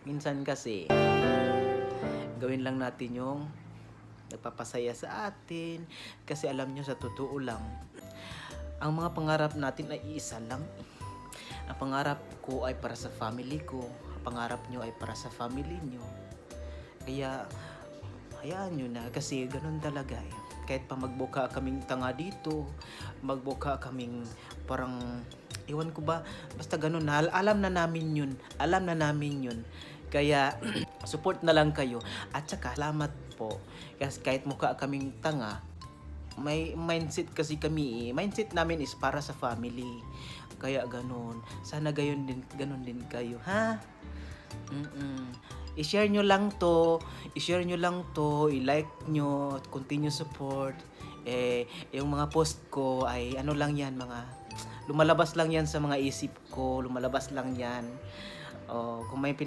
Minsan kasi, gawin lang natin yung nagpapasaya sa atin. Kasi alam nyo, sa totoo lang, ang mga pangarap natin ay iisa lang. Ang pangarap ko ay para sa family ko. Ang pangarap nyo ay para sa family nyo. Kaya, hayaan nyo na kasi ganun talaga eh. Kahit pa magbuka kaming tanga dito, magbuka kaming parang, iwan ko ba, basta ganun na, alam na namin yun. Alam na namin yun. Kaya, support na lang kayo. At saka, salamat po. Kasi kahit mukha kaming tanga, may mindset kasi kami eh. Mindset namin is para sa family. Kaya ganun. Sana ganun din kayo, ha? I-share nyo lang to. I-share nyo lang to. I-like nyo. Continue support. Yung mga post ko ay ano lang yan, mga lumalabas lang yan sa mga isip ko. Lumalabas lang yan. Kung may